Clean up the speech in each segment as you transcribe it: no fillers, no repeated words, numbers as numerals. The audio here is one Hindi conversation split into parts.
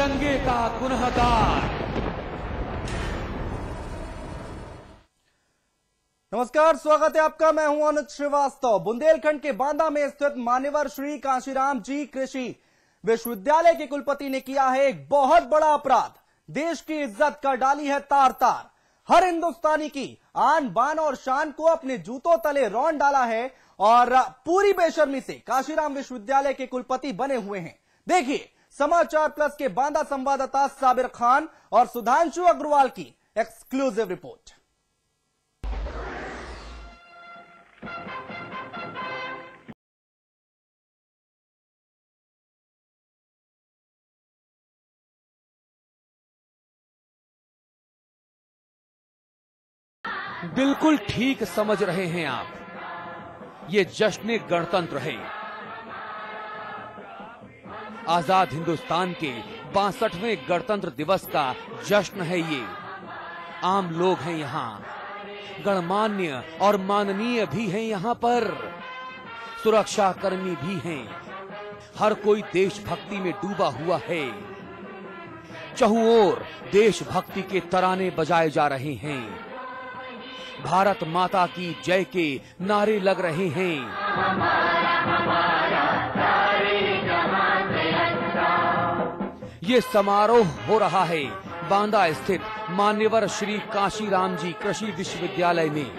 तिरंगे का गुनहगार। नमस्कार, स्वागत है आपका। मैं हूं अनुज श्रीवास्तव। बुंदेलखंड के बांदा में स्थित मान्यवर श्री कांशीराम जी कृषि विश्वविद्यालय के कुलपति ने किया है एक बहुत बड़ा अपराध। देश की इज्जत कर डाली है तार तार। हर हिंदुस्तानी की आन बान और शान को अपने जूतों तले रौंद डाला है और पूरी बेशर्मी से कांशीराम विश्वविद्यालय के कुलपति बने हुए हैं। देखिए समाचार प्लस के बांदा संवाददाता साबिर खान और सुधांशु अग्रवाल की एक्सक्लूसिव रिपोर्ट। बिल्कुल ठीक समझ रहे हैं आप, ये जश्न गणतंत्र है। आजाद हिंदुस्तान के 62वें गणतंत्र दिवस का जश्न है ये। आम लोग हैं यहाँ, गणमान्य और माननीय भी हैं यहाँ पर, सुरक्षा कर्मी भी हैं। हर कोई देशभक्ति में डूबा हुआ है। चहुं ओर देशभक्ति के तराने बजाए जा रहे हैं। भारत माता की जय के नारे लग रहे हैं। ये समारोह हो रहा है बांदा स्थित मान्यवर श्री कांशीराम जी कृषि विश्वविद्यालय में।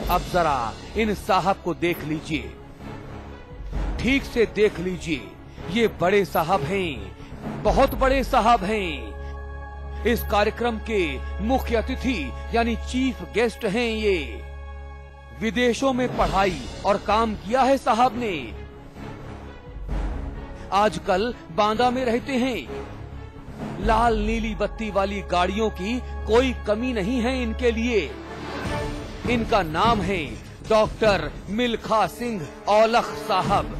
अब जरा इन साहब को देख लीजिए, ठीक से देख लीजिए। ये बड़े साहब हैं, बहुत बड़े साहब हैं। इस कार्यक्रम के मुख्य अतिथि यानी चीफ गेस्ट हैं ये। विदेशों में पढ़ाई और काम किया है साहब ने। आजकल बांदा में रहते हैं। लाल नीली बत्ती वाली गाड़ियों की कोई कमी नहीं है इनके लिए। इनका नाम है डॉक्टर मिल्खा सिंह औलख साहब।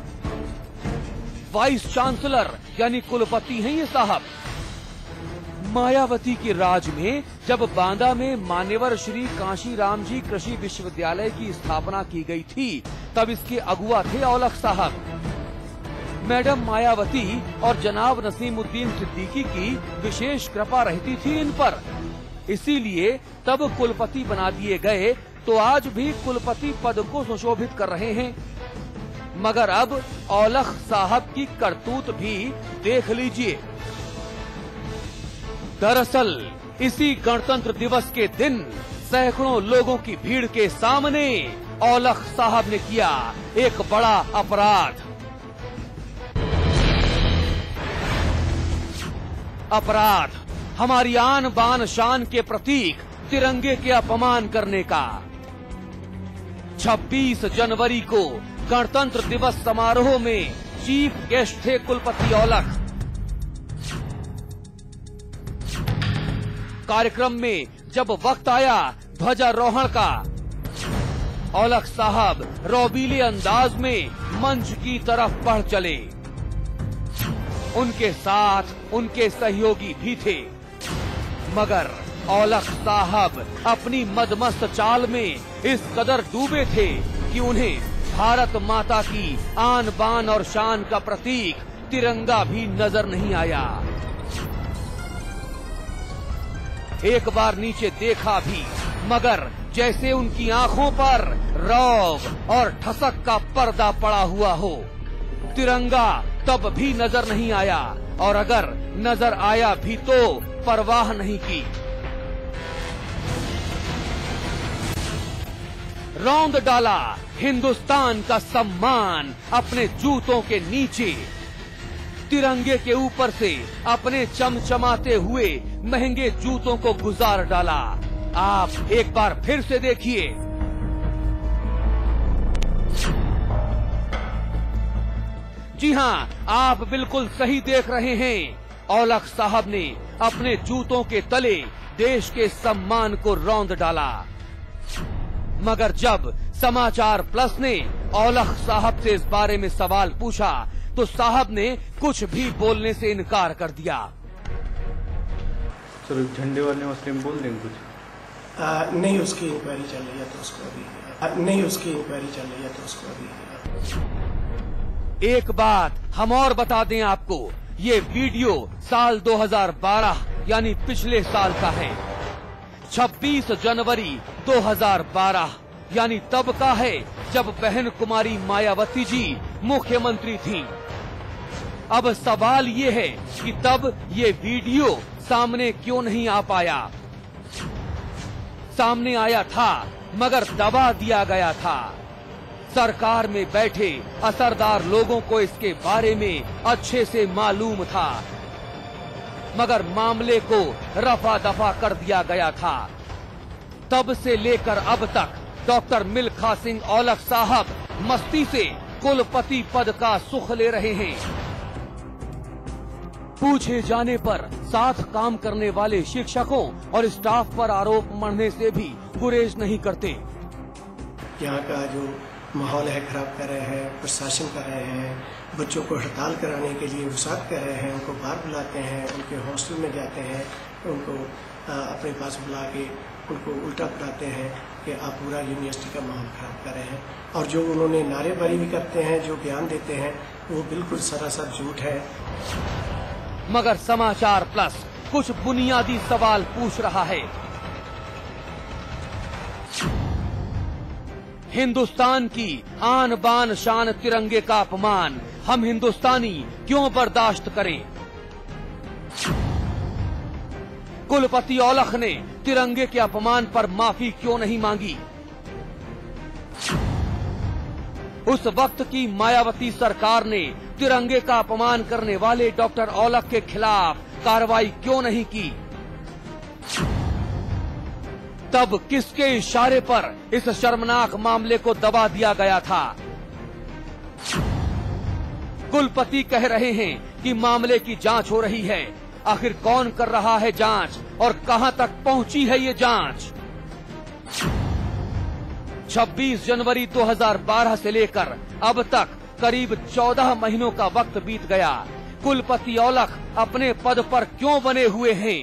वाइस चांसलर यानी कुलपति हैं ये साहब। मायावती के राज में जब बांदा में मान्यवर श्री कांशीराम जी कृषि विश्वविद्यालय की स्थापना की गई थी, तब इसके अगुआ थे औलख साहब। मैडम मायावती और जनाब नसीमुद्दीन सिद्दीकी की विशेष कृपा रहती थी इन पर, इसीलिए तब कुलपति बना दिए गए। तो आज भी कुलपति पद को सुशोभित कर रहे हैं। मगर अब औलख साहब की करतूत भी देख लीजिए। दरअसल इसी गणतंत्र दिवस के दिन सैकड़ों लोगों की भीड़ के सामने औलख साहब ने किया एक बड़ा अपराध। अपराध हमारी आन बान शान के प्रतीक तिरंगे के अपमान करने का। 26 जनवरी को गणतंत्र दिवस समारोह में चीफ गेस्ट थे कुलपति औलख। कार्यक्रम में जब वक्त आया ध्वजारोहण का, औलख साहब रौबीले अंदाज में मंच की तरफ बढ़ चले। उनके साथ उनके सहयोगी भी थे, मगर औलख साहब अपनी मदमस्त चाल में इस कदर डूबे थे कि उन्हें भारत माता की आन बान और शान का प्रतीक तिरंगा भी नजर नहीं आया। एक बार नीचे देखा भी, मगर जैसे उनकी आंखों पर रौब और ठसक का पर्दा पड़ा हुआ हो। तिरंगा तब भी नजर नहीं आया, और अगर नजर आया भी तो परवाह नहीं की। रौंद डाला हिंदुस्तान का सम्मान अपने जूतों के नीचे। तिरंगे के ऊपर से अपने चमचमाते हुए महंगे जूतों को गुजार डाला। आप एक बार फिर से देखिए। जी हां, आप बिल्कुल सही देख रहे हैं। औलख साहब ने अपने जूतों के तले देश के सम्मान को रौंद डाला। मगर जब समाचार प्लस ने औलख साहब से इस बारे में सवाल पूछा, तो साहब ने कुछ भी बोलने से इनकार कर दिया। चलो झंडे वाले मसले में बोल देंगे कुछ? नहीं, उसकी इंक्वायरी चल रही है तो उसको अभी एक बात हम और बता दें आपको, ये वीडियो साल 2012 यानी पिछले साल का है। 26 जनवरी 2012 यानी तब का है जब बहन कुमारी मायावती जी मुख्यमंत्री थीं। अब सवाल ये है कि तब ये वीडियो सामने क्यों नहीं आ पाया। सामने आया था मगर दबा दिया गया था। सरकार में बैठे असरदार लोगों को इसके बारे में अच्छे से मालूम था, मगर मामले को रफा दफा कर दिया गया था। तब से लेकर अब तक डॉक्टर मिल्खा सिंह औलख साहब मस्ती से कुलपति पद का सुख ले रहे हैं। पूछे जाने पर साथ काम करने वाले शिक्षकों और स्टाफ पर आरोप मढ़ने से भी गुरेज नहीं करते। यहाँ का जो माहौल है खराब कर रहे हैं, प्रशासन कर रहे हैं, बच्चों को हड़ताल कराने के लिए उत्साह कर रहे हैं, उनको बाहर बुलाते हैं, उनके हॉस्टल में जाते हैं, उनको अपने पास बुला के उनको उल्टा पढ़ाते हैं कि आप पूरा यूनिवर्सिटी का माहौल खराब कर रहे हैं। और जो उन्होंने नारेबाजी भी करते हैं, जो बयान देते हैं, वो बिल्कुल सरासर झूठ है। मगर समाचार प्लस कुछ बुनियादी सवाल पूछ रहा है। हिंदुस्तान की आन बान शान तिरंगे का अपमान हम हिंदुस्तानी क्यों बर्दाश्त करें? कुलपति औलख ने तिरंगे के अपमान पर माफी क्यों नहीं मांगी? उस वक्त की मायावती सरकार ने तिरंगे का अपमान करने वाले डॉक्टर औलख के खिलाफ कार्रवाई क्यों नहीं की? तब किसके इशारे पर इस शर्मनाक मामले को दबा दिया गया था? कुलपति कह रहे हैं कि मामले की जांच हो रही है। आखिर कौन कर रहा है जांच और कहां तक पहुंची है ये जांच? 26 जनवरी 2012 से लेकर अब तक करीब 14 महीनों का वक्त बीत गया। कुलपति औलख अपने पद पर क्यों बने हुए हैं?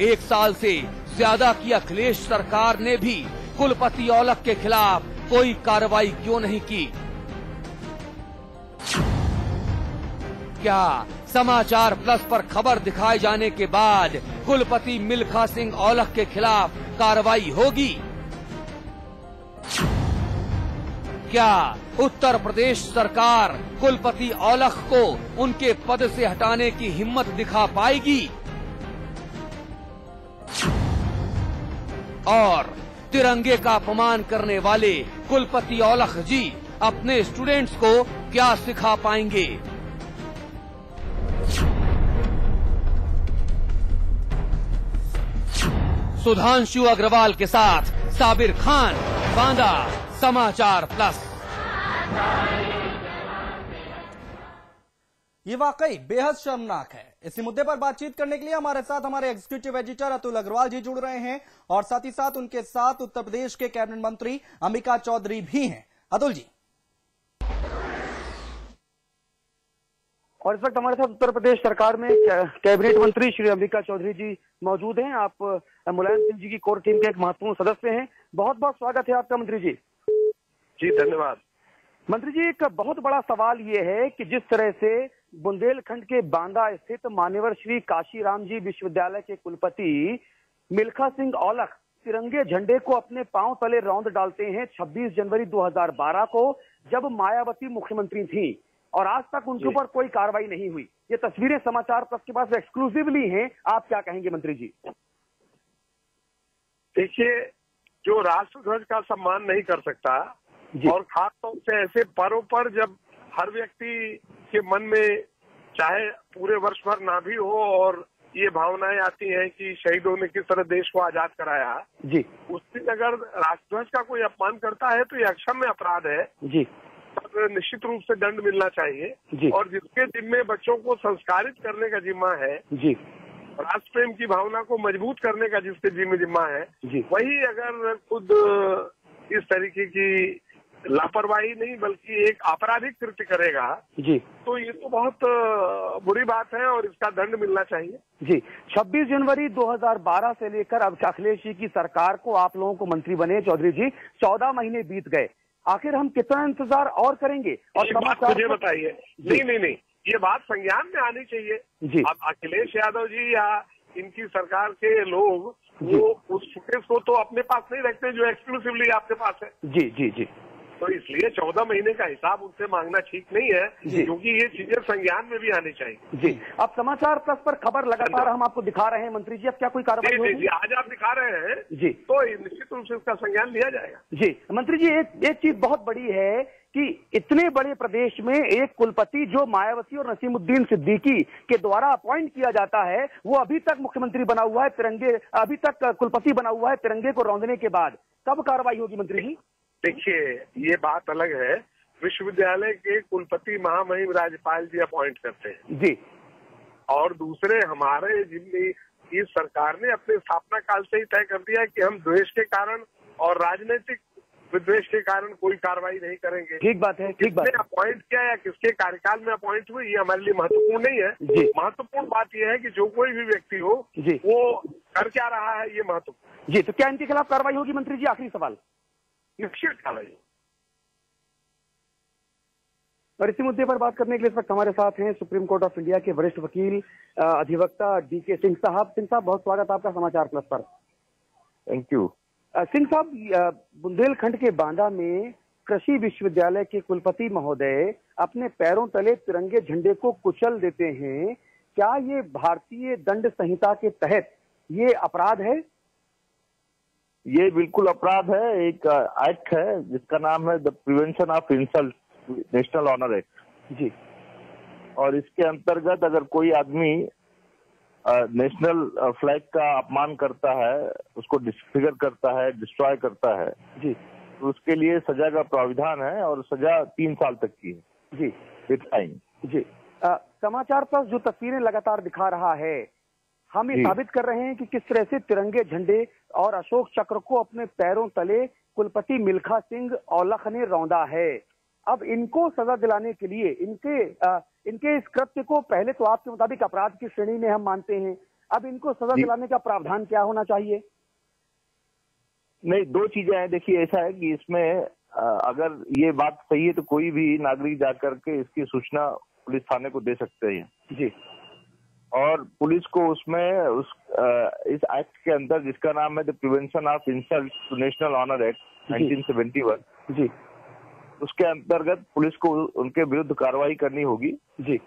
1 साल से ज्यादा की अखिलेश सरकार ने भी कुलपति औलख के खिलाफ कोई कार्रवाई क्यों नहीं की? क्या समाचार प्लस पर खबर दिखाए जाने के बाद कुलपति मिल्खा सिंह औलख के खिलाफ कार्रवाई होगी? क्या उत्तर प्रदेश सरकार कुलपति औलख को उनके पद से हटाने की हिम्मत दिखा पाएगी? और तिरंगे का अपमान करने वाले कुलपति औलख जी अपने स्टूडेंट्स को क्या सिखा पाएंगे? सुधांशु अग्रवाल के साथ साबिर खान, बांदा, समाचार प्लस। ये वाकई बेहद शर्मनाक है। इसी मुद्दे पर बातचीत करने के लिए हमारे साथ हमारे एग्जीक्यूटिव एडिटर अतुल अग्रवाल जी जुड़ रहे हैं और साथ ही साथ उनके साथ उत्तर प्रदेश के कैबिनेट मंत्री अंबिका चौधरी भी हैं। अतुल जी। और इस वक्त हमारे साथ उत्तर प्रदेश सरकार में कैबिनेट मंत्री श्री अंबिका चौधरी जी मौजूद हैं। आप मुलायम सिंह जी की कोर टीम के एक महत्वपूर्ण सदस्य हैं। बहुत बहुत स्वागत है आपका मंत्री जी। जी धन्यवाद। मंत्री जी, एक बहुत बड़ा सवाल ये है कि जिस तरह से बुंदेलखंड के बांदा स्थित मान्यवर श्री काशीराम जी विश्वविद्यालय के कुलपति मिल्खा सिंह औलख तिरंगे झंडे को अपने पांव तले रौंद डालते हैं 26 जनवरी 2012 को, जब मायावती मुख्यमंत्री थी, और आज तक उनके ऊपर कोई कार्रवाई नहीं हुई। ये तस्वीरें समाचार प्लस के पास एक्सक्लूसिवली हैं। आप क्या कहेंगे मंत्री जी? देखिए, जो राष्ट्रध्वज का सम्मान नहीं कर सकता और खासतौर से ऐसे पर्व पर जब हर व्यक्ति के मन में चाहे पूरे वर्ष भर ना भी हो और ये भावनाएं आती हैं कि शहीदों ने किस तरह देश को आजाद कराया जी, उस दिन अगर राष्ट्रध्वज का कोई अपमान करता है तो ये अक्षम्य अपराध है जी, और निश्चित रूप से दंड मिलना चाहिए जी। और जिसके जिम्मे बच्चों को संस्कारित करने का जिम्मा है जी, राष्ट्र प्रेम की भावना को मजबूत करने का जिसके जिम्मा है जी, वही अगर खुद इस तरीके की लापरवाही नहीं बल्कि एक आपराधिक कृत्य करेगा जी, तो ये तो बहुत बुरी बात है और इसका दंड मिलना चाहिए। जी। 26 जनवरी 2012 से लेकर अब अखिलेश जी की सरकार को, आप लोगों को मंत्री बने चौधरी जी, 14 महीने बीत गए। आखिर हम कितना इंतजार और करेंगे? और मुझे बताइए। नहीं, ये बात संज्ञान में आनी चाहिए जी। अब अखिलेश यादव जी या इनकी सरकार के लोग वो उस फुटेज को तो अपने पास नहीं रखते जो एक्सक्लूसिवली आपके पास है। जी। तो इसलिए 14 महीने का हिसाब उनसे मांगना ठीक नहीं है, क्योंकि ये चीजें संज्ञान में भी आनी चाहिए जी। अब समाचार प्लस पर खबर लगातार हम आपको दिखा रहे हैं मंत्री जी, अब क्या कोई कार्रवाई होगी? जी, आज आप दिखा रहे हैं जी, तो निश्चित रूप से इसका संज्ञान लिया जाएगा जी। मंत्री जी, एक चीज बहुत बड़ी है कि इतने बड़े प्रदेश में एक कुलपति जो मायावती और नसीमुद्दीन सिद्दीकी के द्वारा अपॉइंट किया जाता है, वो अभी तक मुख्यमंत्री बना हुआ है तिरंगे, अभी तक कुलपति बना हुआ है तिरंगे को रौंदने के बाद। कब कार्रवाई होगी मंत्री जी? देखिए, ये बात अलग है, विश्वविद्यालय के कुलपति महामहिम राज्यपाल जी अपॉइंट करते हैं जी, और दूसरे हमारे जिनकी इस सरकार ने अपने स्थापना काल से ही तय कर दिया है कि हम द्वेष के कारण और राजनीतिक विद्वेष के कारण कोई कार्रवाई नहीं करेंगे। ठीक बात है, ठीक बात है। अपॉइंट किया या किसके कार्यकाल में अपॉइंट हुए, ये हमारे लिए महत्वपूर्ण नहीं है। महत्वपूर्ण बात यह है कि जो कोई भी व्यक्ति हो वो कर क्या रहा है, ये महत्वपूर्ण जी। तो क्या इनके खिलाफ कार्रवाई होगी मंत्री जी? आखिरी सवाल। निश्चित कार्रवाई। और इसी मुद्दे पर बात करने के लिए इस वक्त हमारे साथ हैं सुप्रीम कोर्ट ऑफ इंडिया के वरिष्ठ वकील अधिवक्ता डीके सिंह साहब। सिंह साहब, बहुत स्वागत आपका समाचार प्लस पर। Thank you. सिंह साहब, बुंदेलखंड के बांदा में कृषि विश्वविद्यालय के कुलपति महोदय अपने पैरों तले तिरंगे झंडे को कुचल देते हैं, क्या ये भारतीय दंड संहिता के तहत ये अपराध है? ये बिल्कुल अपराध है। एक एक्ट है जिसका नाम है the prevention of insult national honour act जी। और इसके अंतर्गत अगर कोई आदमी नेशनल फ्लैग का अपमान करता है, उसको डिसफिगर करता है, डिस्ट्रॉय करता है जी, तो उसके लिए सजा का प्राविधान है और सजा 3 साल तक की है जी, विद फाइन जी। समाचार पर जो तस्वीरें लगातार दिखा रहा है, हम ये साबित कर रहे हैं कि किस तरह से तिरंगे झंडे और अशोक चक्र को अपने पैरों तले कुलपति मिल्खा सिंह औलख ने रौंदा है। अब इनको सजा दिलाने के लिए इनके इस कृत्य को पहले तो आपके मुताबिक अपराध की श्रेणी में हम मानते हैं, अब इनको सजा दिलाने का प्रावधान क्या होना चाहिए? नहीं, 2 चीजें हैं। देखिए, ऐसा है कि इसमें अगर ये बात सही है तो कोई भी नागरिक जाकर के इसकी सूचना पुलिस थाने को दे सकते हैं जी, और पुलिस को उसमें इस एक्ट के अंदर जिसका नाम है the prevention of insult to national honour act 1971 जी, उसके अंतर्गत पुलिस को उनके विरुद्ध कार्रवाई करनी होगी जी।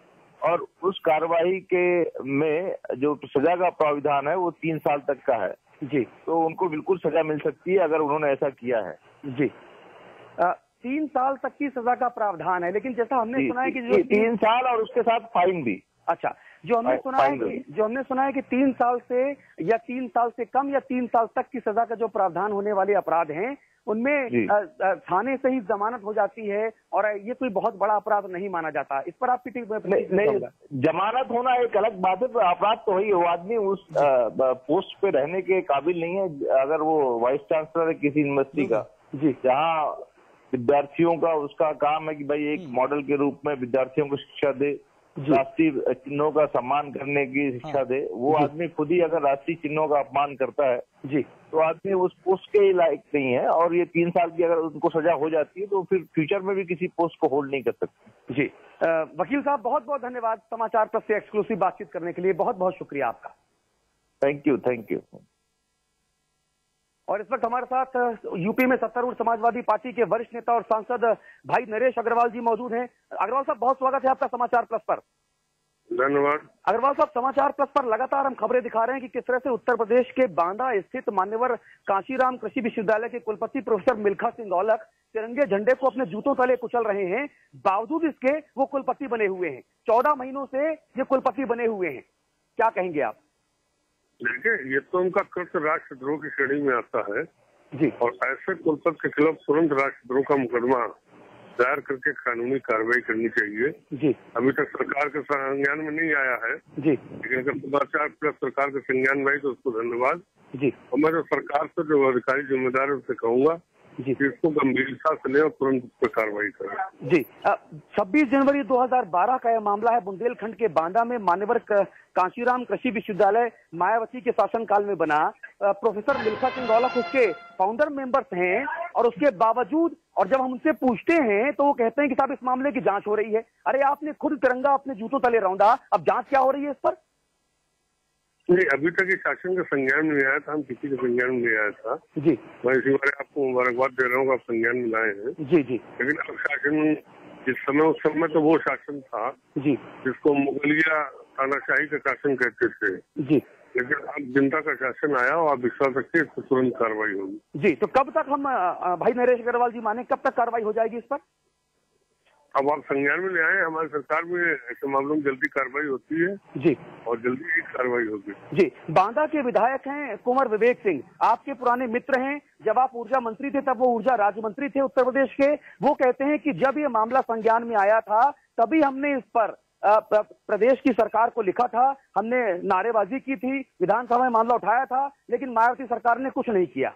और उस कार्रवाई के में जो सजा का प्राविधान है वो 3 साल तक का है जी। तो उनको बिल्कुल सजा मिल सकती है अगर उन्होंने ऐसा किया है जी। 3 साल तक की सजा का प्रावधान है, लेकिन जैसा हमने सुना है कि जो 3 साल और उसके साथ फाइन भी। अच्छा, जो हमने सुना है कि 3 साल से या 3 साल से कम या 3 साल तक की सजा का जो प्रावधान होने वाले अपराध हैं उनमें थाने से ही जमानत हो जाती है और ये कोई बहुत बड़ा अपराध नहीं माना जाता। इस पर आपकी नहीं, जमानत होना एक अलग बात है, अपराध तो वही, वो आदमी उस पोस्ट पे रहने के काबिल नहीं है। अगर वो वाइस चांसलर है किसी यूनिवर्सिटी का जी, जहाँ विद्यार्थियों का उसका काम है कि भाई एक मॉडल के रूप में विद्यार्थियों को शिक्षा दे, राष्ट्रीय चिन्हों का सम्मान करने की शिक्षा दे, वो आदमी खुद ही अगर राष्ट्रीय चिन्हों का अपमान करता है जी तो आदमी उस पोस्ट के लायक नहीं है। और ये 3 साल की अगर उनको सजा हो जाती है तो फिर फ्यूचर में भी किसी पोस्ट को होल्ड नहीं कर सकते। जी। वकील साहब, बहुत बहुत धन्यवाद समाचार प्लस से एक्सक्लूसिव बातचीत करने के लिए, बहुत बहुत शुक्रिया आपका। Thank you, thank you. और इस वक्त हमारे साथ यूपी में सत्तारूढ़ समाजवादी पार्टी के वरिष्ठ नेता और सांसद भाई नरेश अग्रवाल जी मौजूद हैं। अग्रवाल साहब, बहुत स्वागत है आपका समाचार प्लस पर। धन्यवाद। अग्रवाल साहब, समाचार प्लस पर लगातार हम खबरें दिखा रहे हैं कि किस तरह से उत्तर प्रदेश के बांदा स्थित मान्यवर कांशीराम कृषि विश्वविद्यालय के कुलपति प्रोफेसर मिल्खा सिंह औलख तिरंगे झंडे को अपने जूतों तले कुचल रहे हैं, बावजूद इसके वो कुलपति बने हुए हैं। 14 महीनों से ये कुलपति बने हुए हैं, क्या कहेंगे आप? देखिए, ये तो उनका कृत्य राष्ट्रद्रोह की श्रेणी में आता है जी, और ऐसे कुलपति के खिलाफ तुरंत राष्ट्रद्रोह का मुकदमा दायर करके कानूनी कार्रवाई करनी चाहिए जी। अभी तक सरकार के संज्ञान में नहीं आया है जी, लेकिन अगर समाचार प्लस सरकार के संज्ञान में आई तो उसको धन्यवाद जी। और मैं तो सरकार से जो अधिकारी जिम्मेदार है उससे कहूंगा जी, इसको गंभीरता से ले और तुरंत उस पर कार्रवाई करें। जी। 26 जनवरी 2012 का यह मामला है। बुंदेलखंड के बांदा में मान्यवर कांशीराम कृषि विश्वविद्यालय मायावती के शासनकाल में बना। प्रोफेसर मिल्खा सिंह औलख उसके फाउंडर मेंबर्स हैं और उसके बावजूद और जब हम उनसे पूछते हैं तो वो कहते हैं कि साहब इस मामले की जांच हो रही है। अरे आपने खुद तिरंगा अपने जूतों तले रौंदा, अब जांच क्या हो रही है इस पर? नहीं, अभी तक ये शासन का संज्ञान में नहीं आया था, हम किसी के संज्ञान में नहीं आया था जी। मैं इसी बारे आपको मुबारकबाद दे रहा हूँ, आप संज्ञान में लाए हैं। जी जी। लेकिन अब शासन जिस समय, उस समय तो वो शासन था जी जिसको मुगलिया तानाशाही का शासन कहते थे जी। लेकिन अब जनता का शासन आया और आप विश्वास रखिए इस पर तुरंत कार्रवाई होगी। जी, तो कब तक हम भाई नरेश अग्रवाल जी माने, कब तक कार्रवाई हो जाएगी इस पर? अब आप संज्ञान में ले आए, हमारी सरकार में ऐसे मामलों में जल्दी कार्रवाई होती है जी, और जल्दी ही कार्रवाई होगी। जी। बांदा के विधायक हैं कुंवर विवेक सिंह, आपके पुराने मित्र हैं। जब आप ऊर्जा मंत्री थे तब वो ऊर्जा राज्य मंत्री थे उत्तर प्रदेश के। वो कहते हैं कि जब ये मामला संज्ञान में आया था तभी हमने इस पर प्रदेश की सरकार को लिखा था, हमने नारेबाजी की थी, विधानसभा में मामला उठाया था, लेकिन मायावती सरकार ने कुछ नहीं किया।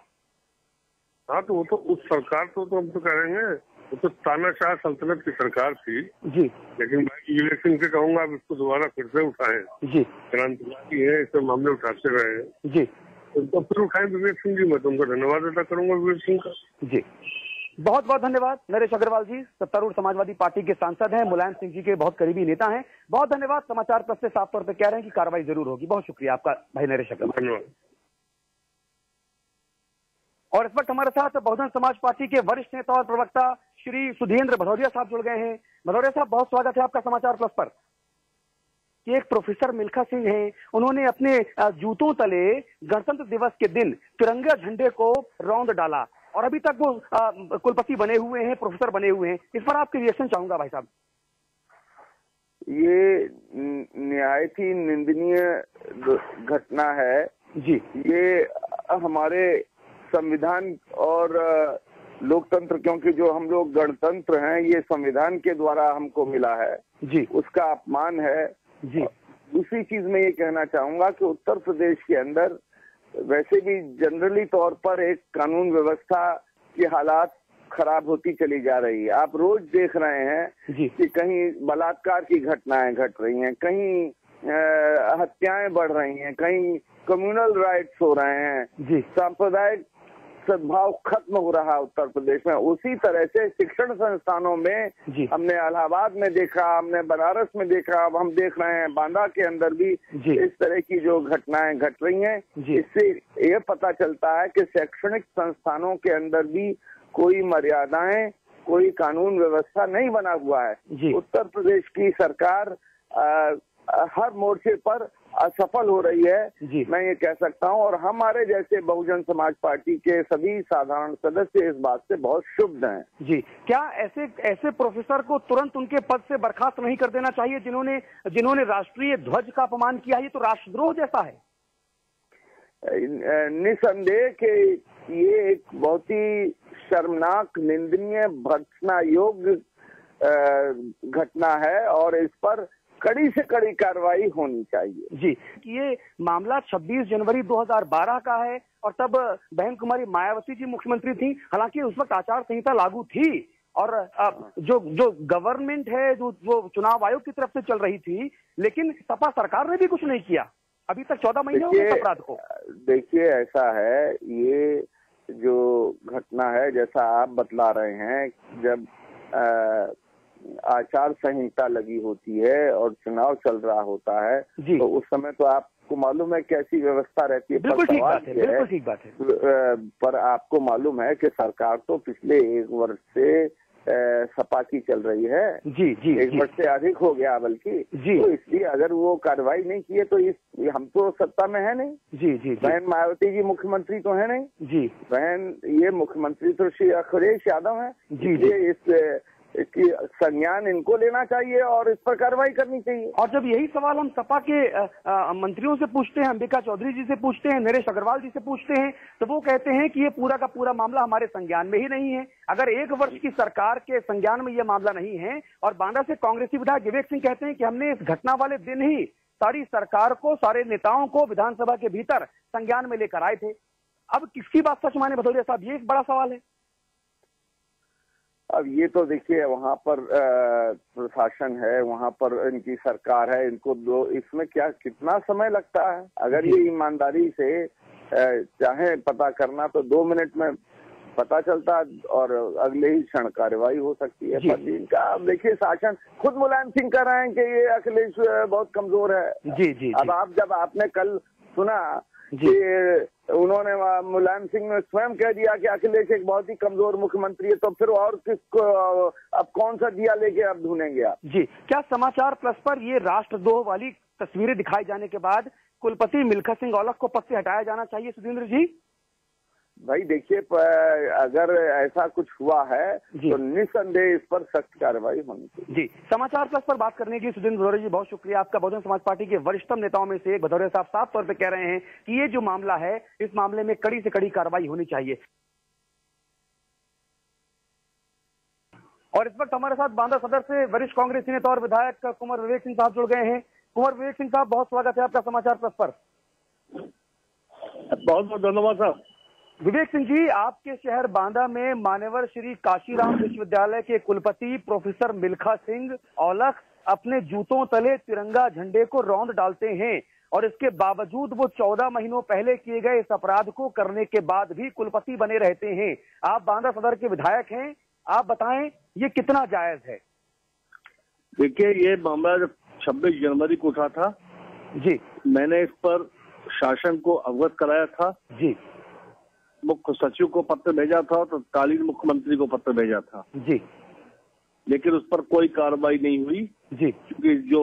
हाँ, तो वो तो उस सरकार तो हम तो करेंगे, वो तो तानाशाह सल्तनत की सरकार थी जी। लेकिन मैं विवेक सिंह से कहूंगा आप इसको दोबारा फिर से उठाएं। जी, क्रांतिकारी है, इसे मामले उठाते रहे हैं जी। तो फिर उठाएं विवेक सिंह जी। मैं तुमको धन्यवाद अदा करूंगा विवेक सिंह का। जी, बहुत बहुत धन्यवाद नरेश अग्रवाल जी, सत्तारूढ़ समाजवादी पार्टी के सांसद हैं, मुलायम सिंह जी के बहुत करीबी नेता हैं। बहुत धन्यवाद। समाचार प्लस से साफ तौर पर कह रहे हैं कि कार्रवाई जरूर होगी। बहुत शुक्रिया आपका भाई नरेश अग्रवाल। धन्यवाद। और इस वक्त हमारे साथ बहुजन समाज पार्टी के वरिष्ठ नेता और प्रवक्ता श्री सुधींद्र भदौरिया साहब जुड़ गए हैं। भदौरिया साहब, बहुत स्वागत है आपका समाचार प्लस पर। कि एक प्रोफेसर मिल्खा सिंह हैं, उन्होंने अपने जूतों तले गणतंत्र दिवस के दिन तिरंगा झंडे को रौंद डाला और अभी तक वो कुलपति बने हुए हैं, प्रोफेसर बने हुए हैं। इस पर आपके रिएक्शन चाहूंगा भाई साहब। ये निहायत ही निंदनीय घटना है जी। ये हमारे संविधान और लोकतंत्र, क्योंकि जो हम लोग गणतंत्र हैं ये संविधान के द्वारा हमको मिला है जी, उसका अपमान है जी। दूसरी चीज मैं ये कहना चाहूंगा कि उत्तर प्रदेश के अंदर वैसे भी जनरली तौर पर एक कानून व्यवस्था की हालात खराब होती चली जा रही है। आप रोज देख रहे हैं जी। कि कहीं बलात्कार की घटनाएं घट रही हैं, कहीं हत्याएं बढ़ रही हैं, कहीं कम्युनल राइट्स हो रहे हैं, जी। सांप्रदायिक सद्भाव खत्म हो रहा है उत्तर प्रदेश में। उसी तरह से शिक्षण संस्थानों में जी। हमने इलाहाबाद में देखा, हमने बनारस में देखा, अब हम देख रहे हैं बांदा के अंदर भी जी। इस तरह की जो घटनाएं घट रही हैं। जी। इससे यह पता चलता है कि शैक्षणिक संस्थानों के अंदर भी कोई मर्यादाएं, कोई कानून व्यवस्था नहीं बना हुआ है। जी। उत्तर प्रदेश की सरकार हर मोर्चे पर असफल हो रही है, जी। मैं ये कह सकता हूँ। और हमारे जैसे बहुजन समाज पार्टी के सभी साधारण सदस्य इस बात से बहुत क्षुब्ध हैं। जी, क्या ऐसे प्रोफेसर को तुरंत उनके पद से बर्खास्त नहीं कर देना चाहिए जिन्होंने राष्ट्रीय ध्वज का अपमान किया? ये तो राष्ट्रद्रोह जैसा है। निसंदेह के ये एक बहुत ही शर्मनाक, निंदनीय, भर्त्सना योग्य घटना है और इस पर कड़ी से कड़ी कार्रवाई होनी चाहिए। जी, ये मामला 26 जनवरी 2012 का है और तब बहन कुमारी मायावती जी मुख्यमंत्री थी। हालांकि उस वक्त आचार संहिता लागू थी और जो गवर्नमेंट है जो चुनाव आयोग की तरफ से चल रही थी, लेकिन सपा सरकार ने भी कुछ नहीं किया। अभी तक 14 महीने हो गए अपराध को। देखिए, ऐसा है, ये जो घटना है जैसा आप बतला रहे हैं, जब आचार संहिता लगी होती है और चुनाव चल रहा होता है तो उस समय तो आपको मालूम है कैसी व्यवस्था रहती है। बिल्कुल ठीक बात है, बिल्कुल ठीक बात है। पर आपको मालूम है कि सरकार तो पिछले 1 वर्ष से सपा की चल रही है। जी जी, 1 वर्ष से अधिक हो गया बल्कि। तो इसलिए अगर वो कार्रवाई नहीं की है तो हम तो सत्ता में है नहीं। जी जी। बहन मायावती जी मुख्यमंत्री तो है नहीं। जी। बहन ये मुख्यमंत्री तो श्री अखिलेश यादव है। जी। इसकी संज्ञान इनको लेना चाहिए और इस पर कार्रवाई करनी चाहिए। और जब यही सवाल हम सपा के मंत्रियों से पूछते हैं, अंबिका चौधरी जी से पूछते हैं, नरेश अग्रवाल जी से पूछते हैं, तो वो कहते हैं कि ये पूरा का पूरा मामला हमारे संज्ञान में ही नहीं है। अगर 1 वर्ष की सरकार के संज्ञान में ये मामला नहीं है और बांदा से कांग्रेसी विधायक विवेक सिंह कहते हैं कि हमने इस घटना वाले दिन ही सारी सरकार को, सारे नेताओं को विधानसभा के भीतर संज्ञान में लेकर आए थे। अब किसकी बात सच माने भदौरिया साहब, ये एक बड़ा सवाल है। अब ये तो देखिए, वहाँ पर प्रशासन है, वहाँ पर इनकी सरकार है, इनको इसमें कितना समय लगता है? अगर ये ईमानदारी से चाहे पता करना तो 2 मिनट में पता चलता और अगले ही क्षण कार्रवाई हो सकती है। पर इनका अब देखिए शासन खुद मुलायम सिंह कह रहे हैं कि ये अखिलेश बहुत कमजोर है। जी। अब जब आपने कल सुना कि उन्होंने मुलायम सिंह ने स्वयं कह दिया कि अखिलेश एक बहुत ही कमजोर मुख्यमंत्री है, तो फिर और किसको अब कौन सा दिया लेके अब ढूंढेंगे आप? जी, क्या समाचार प्लस पर ये राष्ट्रद्रोह वाली तस्वीरें दिखाई जाने के बाद कुलपति मिल्खा सिंह औलख को पद से हटाया जाना चाहिए सुधींद्र जी? भाई देखिए, अगर ऐसा कुछ हुआ है तो निस्संदेह इस पर सख्त कार्रवाई होनी चाहिए। जी, समाचार प्लस पर बात करने के लिए सुधींद्र भदौरिया जी बहुत शुक्रिया आपका। बहुजन समाज पार्टी के वरिष्ठतम नेताओं में से एक भदौरिया साहब साफ तौर पे कह रहे हैं कि ये जो मामला है, इस मामले में कड़ी से कड़ी कार्रवाई होनी चाहिए। और इस वक्त हमारे साथ बांदा सदर से वरिष्ठ कांग्रेसी नेता और विधायक कुंवर विवेक सिंह साहब जुड़ गए हैं। कुंवर विवेक सिंह साहब, बहुत स्वागत है आपका समाचार प्लस पर। बहुत बहुत धन्यवाद साहब। विवेक सिंह जी, आपके शहर बांदा में मान्यवर श्री काशीराम विश्वविद्यालय के कुलपति प्रोफेसर मिल्खा सिंह औलख अपने जूतों तले तिरंगा झंडे को रौंद डालते हैं और इसके बावजूद वो 14 महीनों पहले किए गए इस अपराध को करने के बाद भी कुलपति बने रहते हैं। आप बांदा सदर के विधायक हैं, आप बताएं ये कितना जायज है? देखिए, ये मामला जब 26 जनवरी को उठा था जी, मैंने इस पर शासन को अवगत कराया था जी, मुख्य सचिव को पत्र भेजा था, तो तत्कालीन मुख्यमंत्री को पत्र भेजा था जी, लेकिन उस पर कोई कार्रवाई नहीं हुई जी, क्योंकि जो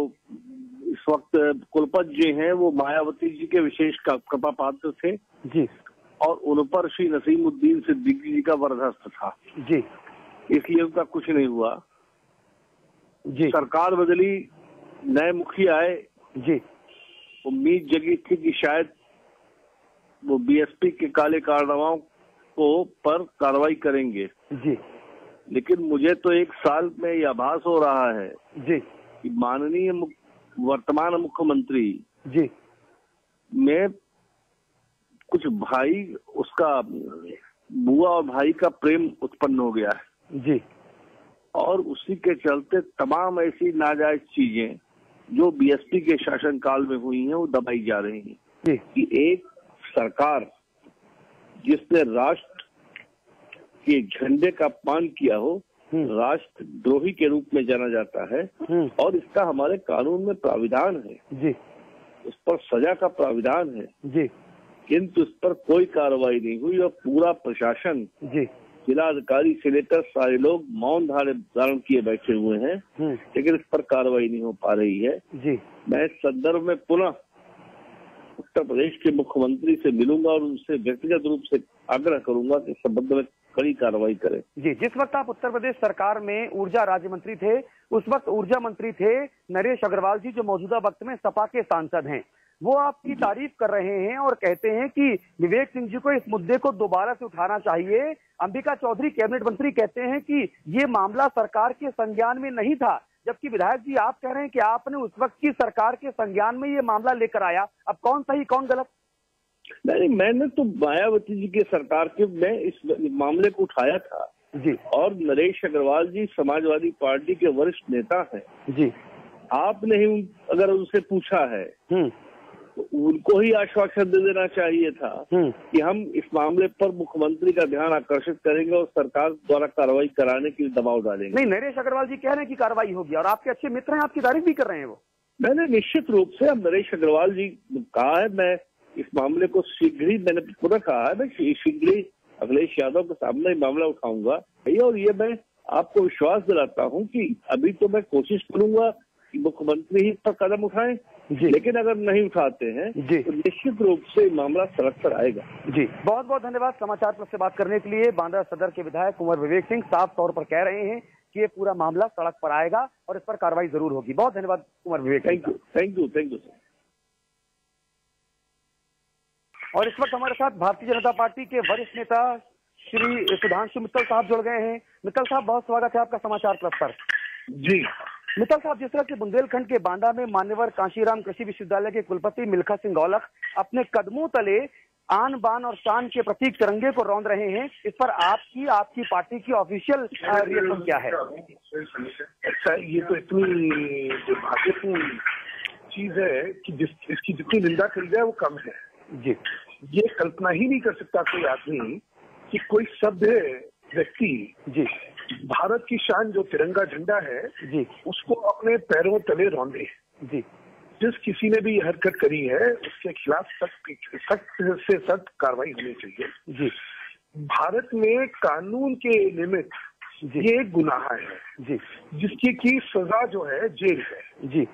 इस वक्त कुलपति जी हैं वो मायावती जी के विशेष कृपा पात्र थे जी, और उन पर श्री नसीमुद्दीन सिद्दीकी जी का वरदस्त था जी, इसलिए उनका कुछ नहीं हुआ जी, सरकार बदली, नए मुखिया आए जी, उम्मीद जगी थी कि शायद वो बीएसपी के काले कारनामाओं को पर कार्रवाई करेंगे जी, लेकिन मुझे तो एक साल में यह आभास हो रहा है जी, कि माननीय वर्तमान मुख्यमंत्री जी, में कुछ भाई, उसका बुआ और भाई का प्रेम उत्पन्न हो गया है जी, और उसी के चलते तमाम ऐसी नाजायज चीजें जो बीएसपी के शासनकाल में हुई हैं वो दबाई जा रही हैं जी, कि एक सरकार जिसने राष्ट्र के झंडे का अपमान किया हो राष्ट्रद्रोही के रूप में जाना जाता है और इसका हमारे कानून में प्राविधान है जी, उस पर सजा का प्राविधान है जी, किंतु इस पर कोई कार्रवाई नहीं हुई और पूरा प्रशासन, जी, जिलाधिकारी से लेकर सारे लोग मौन धारण किए बैठे हुए हैं लेकिन इस पर कार्रवाई नहीं हो पा रही है। जी, मैं इस संदर्भ में पुनः उत्तर प्रदेश के मुख्यमंत्री से मिलूंगा और उनसे व्यक्तिगत रूप से आग्रह करूंगा कि इस संबंध में कड़ी कार्रवाई करें। जी, जिस वक्त आप उत्तर प्रदेश सरकार में ऊर्जा राज्य मंत्री थे, उस वक्त ऊर्जा मंत्री थे नरेश अग्रवाल जी, जो मौजूदा वक्त में सपा के सांसद हैं। वो आपकी तारीफ कर रहे हैं और कहते हैं कि विवेक सिंह जी को इस मुद्दे को दोबारा से उठाना चाहिए। अंबिका चौधरी कैबिनेट मंत्री कहते हैं कि ये मामला सरकार के संज्ञान में नहीं था, जबकि विधायक जी आप कह रहे हैं कि आपने उस वक्त की सरकार के संज्ञान में ये मामला लेकर आया। अब कौन सही कौन गलत? नहीं, मैंने तो मायावती जी के सरकार के मैं इस मामले को उठाया था जी, और नरेश अग्रवाल जी समाजवादी पार्टी के वरिष्ठ नेता हैं जी, आपने ही अगर उनसे पूछा है तो उनको ही आश्वासन दे देना चाहिए था कि हम इस मामले पर मुख्यमंत्री का ध्यान आकर्षित करेंगे और सरकार द्वारा कार्रवाई कराने के लिए दबाव डालेंगे। नहीं, नरेश अग्रवाल जी कह रहे हैं कि कार्रवाई होगी और आपके अच्छे मित्र हैं, आपकी तारीफ भी कर रहे हैं वो। मैंने निश्चित रूप से अब नरेश अग्रवाल जी कहा है, मैं इस मामले को शीघ्र ही, मैंने पुनः कहा है, मैं शीघ्र ही अखिलेश यादव के सामने मामला उठाऊंगा और ये मैं आपको विश्वास दिलाता हूं कि अभी तो मैं कोशिश करूंगा कि मुख्यमंत्री ही इस पर कदम उठाएं, लेकिन अगर नहीं उठाते हैं तो निश्चित रूप से मामला सड़क पर आएगा। जी, बहुत बहुत धन्यवाद समाचार प्लस से बात करने के लिए। बांदा सदर के विधायक कुंवर विवेक सिंह साफ तौर पर कह रहे हैं कि ये पूरा मामला सड़क पर आएगा और इस पर कार्रवाई जरूर होगी। बहुत धन्यवाद Kunwar Vivek. Thank you sir. और इस वक्त हमारे साथ भारतीय जनता पार्टी के वरिष्ठ नेता श्री सुधांशु मित्तल साहब जुड़ गए हैं। मित्तल साहब, बहुत स्वागत है आपका समाचार प्लस पर। जी मित्तल साहब, जिस तरह से बुंदेलखंड के बांदा में मान्यवर काशीराम कृषि विश्वविद्यालय के कुलपति मिल्खा सिंह औलख अपने कदमों तले आन बान और शान के प्रतीक तिरंगे को रौंद रहे हैं, इस पर आपकी पार्टी की ऑफिशियल रिएक्शन क्या है? अच्छा, ये तो इतनी दुर्भाग्यपूर्ण चीज है कि इसकी जितनी निंदा करी जाए वो कम है। जी, ये कल्पना ही नहीं कर सकता कोई आदमी कि कोई सभ्य व्यक्ति जी भारत की शान जो तिरंगा झंडा है जी उसको अपने पैरों तले रौंदे। जी जिस किसी ने भी ये हरकत करी है उसके खिलाफ सख्त से सख्त कार्रवाई होनी चाहिए। जी भारत में कानून के निमित्त ये एक गुनाह है जी जिसकी की सजा जो है जेल है। जी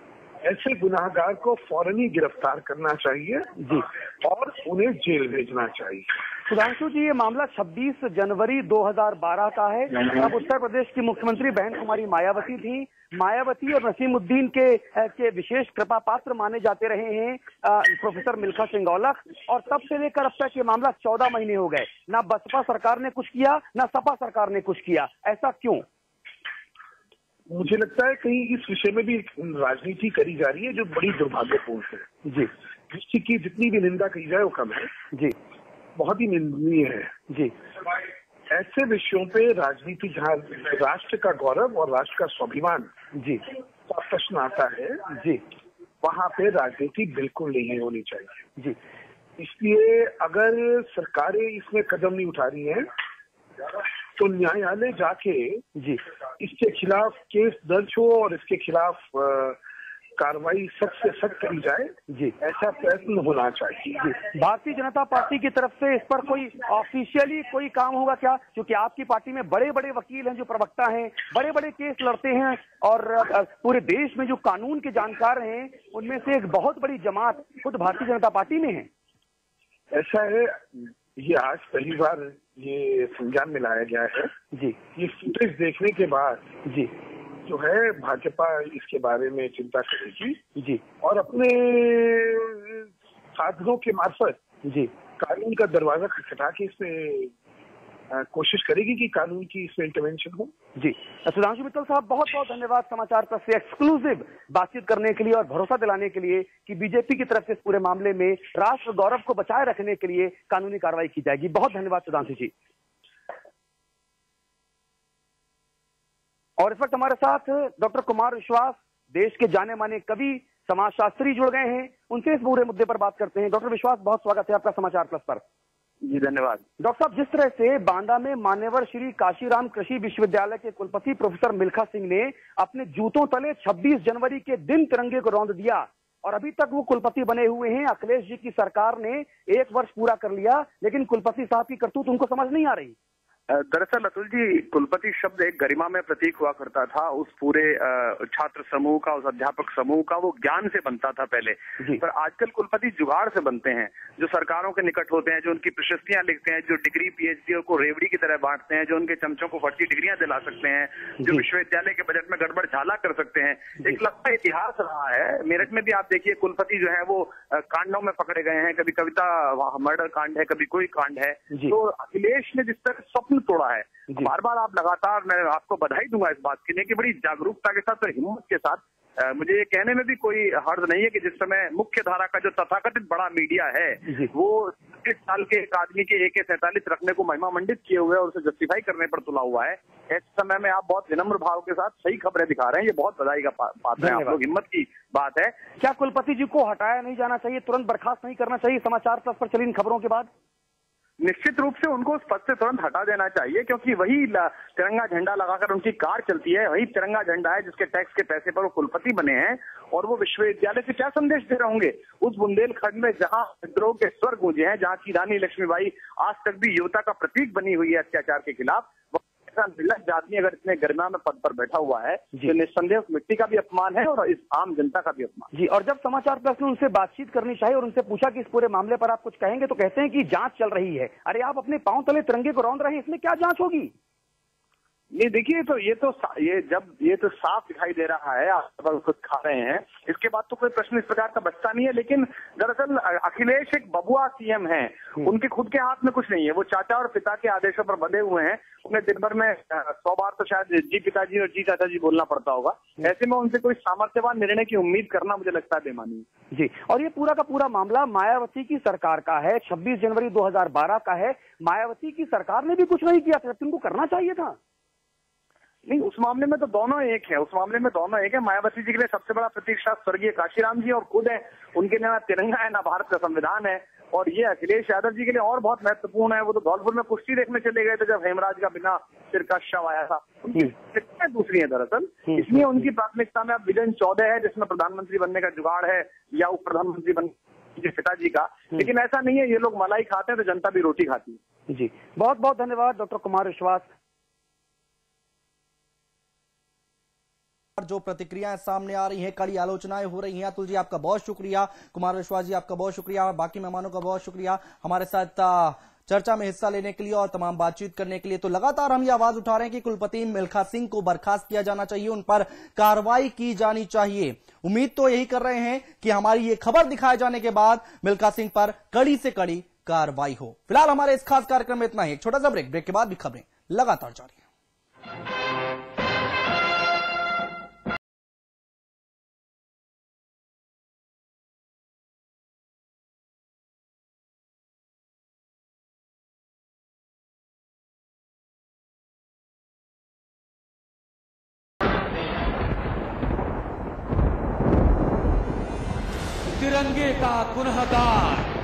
ऐसे गुनाहगार को फौरन ही गिरफ्तार करना चाहिए जी और उन्हें जेल भेजना चाहिए। सुधांशु जी, ये मामला 26 जनवरी 2012 का है। अब उत्तर प्रदेश की मुख्यमंत्री बहन कुमारी मायावती थी। मायावती और नसीमुद्दीन के विशेष कृपा पात्र माने जाते रहे हैं प्रोफेसर मिल्खा सिंह औलख, और तब से लेकर अब तक ये मामला 14 महीने हो गए। ना बसपा सरकार ने कुछ किया, ना सपा सरकार ने कुछ किया। ऐसा क्यों? मुझे लगता है कहीं इस विषय में भी राजनीति करी जा रही है जो बड़ी दुर्भाग्यपूर्ण है। जी जिसकी जितनी भी निंदा की जाए वो कम है। जी बहुत ही निंदनीय है। जी ऐसे विषयों पे राजनीति जहाँ राष्ट्र का गौरव और राष्ट्र का स्वाभिमान जी का प्रश्न आता है जी वहाँ पे राजनीति बिल्कुल नहीं होनी चाहिए। जी इसलिए अगर सरकारें इसमें कदम नहीं उठा रही हैं तो न्यायालय जाके जी इसके खिलाफ केस दर्ज हो और इसके खिलाफ कार्रवाई सख्त से सख्त करी जाए। जी ऐसा प्रयत्न होना चाहिए। जी भारतीय जनता पार्टी की तरफ से इस पर कोई ऑफिशियली कोई काम होगा क्या? क्योंकि आपकी पार्टी में बड़े बड़े वकील हैं जो प्रवक्ता हैं, बड़े बड़े केस लड़ते हैं, और पूरे देश में जो कानून के जानकार हैं उनमें से एक बहुत बड़ी जमात खुद भारतीय जनता पार्टी में है। ऐसा है, ये आज पहली बार ये संज्ञान में लाया गया है। जी ये फुटेज देखने के बाद जी जो है भाजपा इसके बारे में चिंता करेगी जी और अपने साधनों के मार्फत जी कानून का दरवाजा खटखटा के इसमें कोशिश करेगी कि कानून की इसमें इंटरवेंशन हो। जी सुधांशु मित्तल साहब, बहुत बहुत धन्यवाद समाचार प्लस से एक्सक्लूसिव बातचीत करने के लिए और भरोसा दिलाने के लिए कि बीजेपी की तरफ से इस पूरे मामले में राष्ट्र गौरव को बचाए रखने के लिए कानूनी कार्रवाई की जाएगी। बहुत धन्यवाद सुधांशु जी। और इस वक्त हमारे साथ डॉक्टर कुमार विश्वास, देश के जाने माने कवि, समाजशास्त्री जुड़ गए हैं। उनसे इस पूरे मुद्दे पर बात करते हैं। डॉक्टर विश्वास, बहुत स्वागत है आपका समाचार प्लस पर। जी धन्यवाद। डॉक्टर साहब, जिस तरह से बांदा में मान्यवर श्री काशीराम कृषि विश्वविद्यालय के कुलपति प्रोफेसर मिल्खा सिंह ने अपने जूतों तले 26 जनवरी के दिन तिरंगे को रौंद दिया और अभी तक वो कुलपति बने हुए हैं। अखिलेश जी की सरकार ने 1 वर्ष पूरा कर लिया, लेकिन कुलपति साहब की करतूत उनको समझ नहीं आ रही। दरअसल अतुल जी, कुलपति शब्द एक गरिमा में प्रतीक हुआ करता था। उस पूरे छात्र समूह का, उस अध्यापक समूह का, वो ज्ञान से बनता था पहले। पर आजकल कुलपति जुगाड़ से बनते हैं, जो सरकारों के निकट होते हैं, जो उनकी प्रशस्तियां लिखते हैं, जो डिग्री पीएचडी को रेवड़ी की तरह बांटते हैं, जो उनके चमचों को फर्जी डिग्रियां दिला सकते हैं, जो विश्वविद्यालय के बजट में गड़बड़ झाला कर सकते हैं। एक लंबा इतिहास रहा है। मेरठ में भी आप देखिए, कुलपति जो है वो कांडों में पकड़े गए हैं। कभी कविता मर्डर कांड है, कभी कोई कांड है। तो अखिलेश ने जिस तरह स्वप्न तोड़ा है, बार बार आप लगातार, मैं आपको बधाई दूंगा इस बात के लिए कि बड़ी जागरूकता के साथ और हिम्मत के साथ, मुझे ये कहने में भी कोई हर्ज नहीं है कि जिस समय मुख्य धारा का जो तथाकथित बड़ा मीडिया है वो 30 साल के एक आदमी के AK-47 रखने को महिमा मंडित किए हुए और उसे जस्टिफाई करने पर तुला हुआ है, ऐसे समय में आप बहुत विनम्र भाव के साथ सही खबरें दिखा रहे हैं। ये बहुत बधाई का बात है, आप लोग, हिम्मत की बात है। क्या कुलपति जी को हटाया नहीं जाना चाहिए, तुरंत बर्खास्त नहीं करना चाहिए समाचार प्लस पर चली इन खबरों के बाद? निश्चित रूप से उनको उस पद से तुरंत हटा देना चाहिए, क्योंकि वही तिरंगा झंडा लगाकर उनकी कार चलती है, वही तिरंगा झंडा है जिसके टैक्स के पैसे पर वो कुलपति बने हैं। और वो विश्वविद्यालय से क्या संदेश दे रहे होंगे? उस बुंदेलखंड में जहां विद्रोह के स्वर गूंजे हैं, जहां की रानी लक्ष्मीबाई आज तक भी युवता का प्रतीक बनी हुई है अत्याचार के खिलाफ, निर्लज्ज आदमी अगर इतने गरिमा में पद पर बैठा हुआ है तो निस्संदेह उस मिट्टी का भी अपमान है और इस आम जनता का भी अपमान जी। और जब समाचार प्लस ने उनसे बातचीत करनी चाहिए और उनसे पूछा कि इस पूरे मामले पर आप कुछ कहेंगे, तो कहते हैं कि जांच चल रही है। अरे आप अपने पांव तले तिरंगे को रौंद रहे हैं, इसमें क्या जांच होगी? नहीं देखिए, ये तो साफ दिखाई दे रहा है, आप खुद खा रहे हैं, इसके बाद तो कोई प्रश्न इस प्रकार का बचता नहीं है। लेकिन दरअसल अखिलेश एक बबुआ सीएम है, उनके खुद के हाथ में कुछ नहीं है। वो चाचा और पिता के आदेशों पर बंधे हुए हैं। उन्हें दिन भर में 100 बार तो शायद जी पिताजी और जी चाचा जी बोलना पड़ता होगा। ऐसे में उनसे कोई सामर्थ्यवान निर्णय की उम्मीद करना मुझे लगता है बेमानी है जी। और ये पूरा का पूरा मामला मायावती की सरकार का है, 26 जनवरी 2012 का है। मायावती की सरकार ने भी कुछ नहीं किया था, तुमको करना चाहिए था। नहीं, उस मामले में तो दोनों एक है, उस मामले में दोनों एक है। मायावती जी के लिए सबसे बड़ा प्रतीक्षा स्वर्गीय काशीराम जी और खुद है। उनके लिए ना तिरंगा है, ना भारत का संविधान है। और ये अखिलेश यादव जी के लिए और बहुत महत्वपूर्ण है। वो तो धौलपुर में कुश्ती देखने चले गए थे जब हेमराज का बिना सिर का शव आया था। उनकी प्राथमिकताएं दूसरी है दरअसल, इसलिए उनकी प्राथमिकता में अब विजन 14 है जिसमें प्रधानमंत्री बनने का जुगाड़ है या उप प्रधानमंत्री बनने पिताजी का। लेकिन ऐसा नहीं है, ये लोग मलाई खाते हैं तो जनता भी रोटी खाती है। जी, बहुत बहुत धन्यवाद डॉक्टर कुमार विश्वास। जो प्रतिक्रियाएं सामने आ रही हैं, कड़ी आलोचनाएं हो रही हैं। अतुल जी आपका बहुत शुक्रिया, कुमार विश्वास जी आपका बहुत शुक्रिया, बाकी मेहमानों का बहुत शुक्रिया हमारे साथ चर्चा में हिस्सा लेने के लिए और तमाम बातचीत करने के लिए। तो लगातार हम ये आवाज उठा रहे हैं कि कुलपति मिल्खा सिंह को बर्खास्त किया जाना चाहिए, उन पर कार्रवाई की जानी चाहिए। उम्मीद तो यही कर रहे हैं कि हमारी ये खबर दिखाए जाने के बाद मिल्खा सिंह पर कड़ी से कड़ी कार्रवाई हो। फिलहाल हमारे इस खास कार्यक्रम में इतना ही। एक छोटा सा ब्रेक के बाद भी खबरें लगातार जारी है। तिरंगे का पुनः दार